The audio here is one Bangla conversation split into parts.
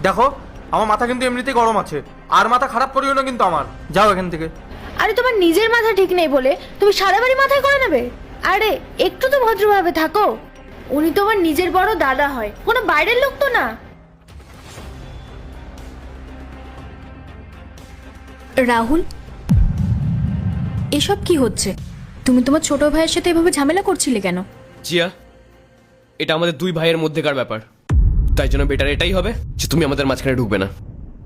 দেখো আমার মাথা কিন্তু এমনিতেই গরম আছে, আর মাথা খারাপ করিও না কিন্তু আমার। যাও এখান থেকে। আরে তোমার নিজের মাথা ঠিক নেই বলে তুমি সারা বাড়ি মাথায় করে নেবে? আরে একটু তো ভদ্রভাবে থাকো। উনি তোমার নিজের বড় দাদা হয়, কোনো বাইরের লোক তো না। রাহুল, এসব কি হচ্ছে? তুমি তোমার ছোট ভাইয়ের সাথে এভাবে ঝামেলা করছিলে কেন? জিয়া, এটা আমাদের দুই ভাইয়ের মধ্যেকার ব্যাপার, তাই জন্য বেটার এটাই হবে যে তুমি আমাদের মাঝখানে ঢুকবে না।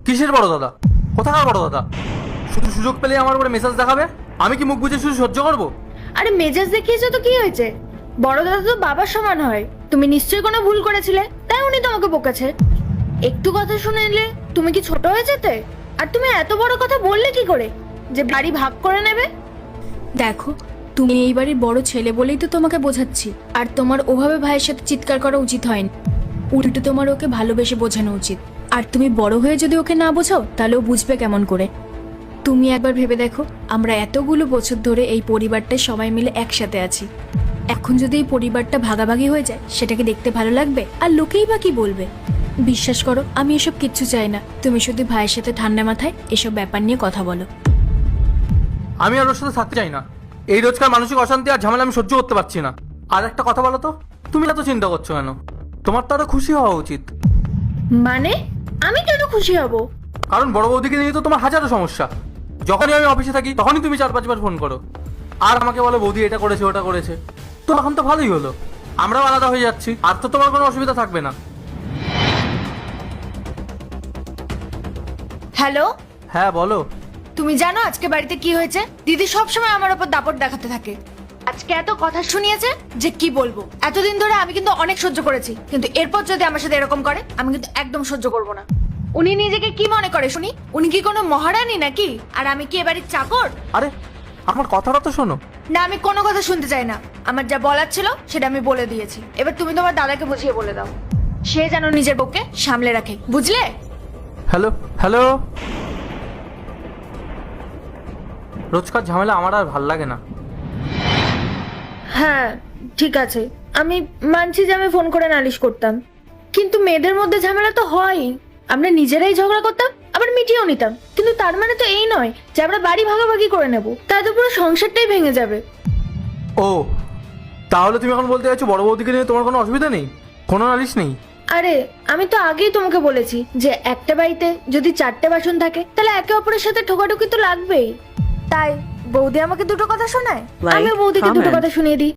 কিসের বড় দাদা? কোথাকার বড় দাদা? শুধু সুযোগ পেলে আমার উপরে মেসেজ দেখাবে? আমি কি মুখ বুঝে শুধু সহ্য করবো? আরে মেজাজ দেখিয়েছো তো কি হয়েছে? বড় দাদা তো বাবার সমান হয়। তুমি নিশ্চয়ই কোনো ভুল করেছিলে, তাই উনি তোমাকে বকেছে। একটু কথা শুনে নিলে তুমি কি ছোট হয়ে যেতে? আর তুমি এত বড় কথা বললে কি করে যে বাড়ি ভাগ করে নেবে? দেখো, তুমি এই বাড়ির বড় ছেলে বলেই তো তোমাকে বোঝাচ্ছি। আর তোমার ওভাবে ভাইয়ের সাথে চিৎকার করা উচিত হয়নি। উল্টো তোমার ওকে ভালোবেসে বোঝানো উচিত। আর তুমি বড় হয়ে যদি ওকে না বোঝাও তাহলে ও বুঝবে কেমন করে? তুমি একবার ভেবে দেখো, আমরা এতগুলো বছর ধরে এই পরিবারটায় সবাই মিলে একসাথে আছি। এখন যদি এই পরিবারটা ভাগাভাগি হয়ে যায়, সেটাকে দেখতে ভালো লাগবে? আর লোকেই বা কি বলবে? বিশ্বাস করো, আমি এসব কিচ্ছু চাই না। তুমি শুধু ভাইয়ের সাথে ঠান্ডা মাথায় এসব ব্যাপার নিয়ে কথা বলো। আমি আর ওর সাথে থাকতে চাই না। এই রোজকার মানসিক অশান্তি আর ঝামেলা আমি সহ্য করতে পারছি না। আর একটা কথা বলো তো, তুমি এত চিন্তা করছো কেন? তোমার তো আরো খুশি হওয়া উচিত। মানে আমি কেন খুশি হব? কারণ বড় বৌদিকে নিয়ে তো তোমার হাজারো সমস্যা। যখনই আমি অফিসে থাকি তখনই তুমি 4-5 বার ফোন করো, আর আমাকে বলো বৌদি এটা করেছে ওটা করেছে। তো এখন তো ভালোই হলো, আমরাও আলাদা হয়ে যাচ্ছি, আর তো তোমার কোনো অসুবিধা থাকবে না। হ্যালো, হ্যাঁ বলো। তুমি জানো আজকে বাড়িতে কি হয়েছে? দিদি সবসময় আমার উপর দাপট দেখাতে থাকে। আজকে এত কথা শুনিয়েছে যে কি বলবো। এতদিন ধরে আমি কিন্তু অনেক সহ্য করেছি, কিন্তু এরপর যদি আমার সাথে এরকম করে আমি কিন্তু একদম সহ্য করব না। উনি নিজেকে কি মনে করে শুনি? উনি কি কোনো মহারানী নাকি? আর আমি কি এবারে চাকর? আরে আমার কথাটা তো শোনো। না, আমি কোনো কথা শুনতে চাই না। আমার যা বলার ছিল সেটা আমি বলে দিয়েছি। এবার তুমি তোমার দাদাকে বুঝিয়ে বলে দাও, সে যেন নিজের বউকে সামলে রাখে, বুঝলে? Hello hello. রোজকার ঝামেলা আমার আর ভাল লাগে না। হ্যাঁ ঠিক আছে, আমি মানছি যে আমি ফোন করে নালিশ করতাম, কিন্তু মেয়েদের মধ্যে ঝামেলা তো হয়ই। আমরা নিজেরাই ঝগড়া করতাম, আবার মিটিয়েও নিতাম, কিন্তু তার মানে তো এই নয় যে আমরা বাড়ি ভাগাভাগি করে নেব। তাতে পুরো সংসারটাই ভেঙে যাবে। ও, তাহলে তুমি এখন বলতে চাইছো বড় বৌদিকে নিয়ে তোমার কোনো অসুবিধা নেই, কোনো নালিশ নেই? আরে আমি তো আগেই তোমাকে বলেছি যে একটা বাড়িতে যদি 4টে বাসন থাকে তাহলে একে অপরের সাথে ঠোকাঠুকি তো লাগবেই। তাই বৌদি আমাকে দুটো কথা শোনায়, আমি বৌদিকে দুটো কথা শুনিয়ে দিই।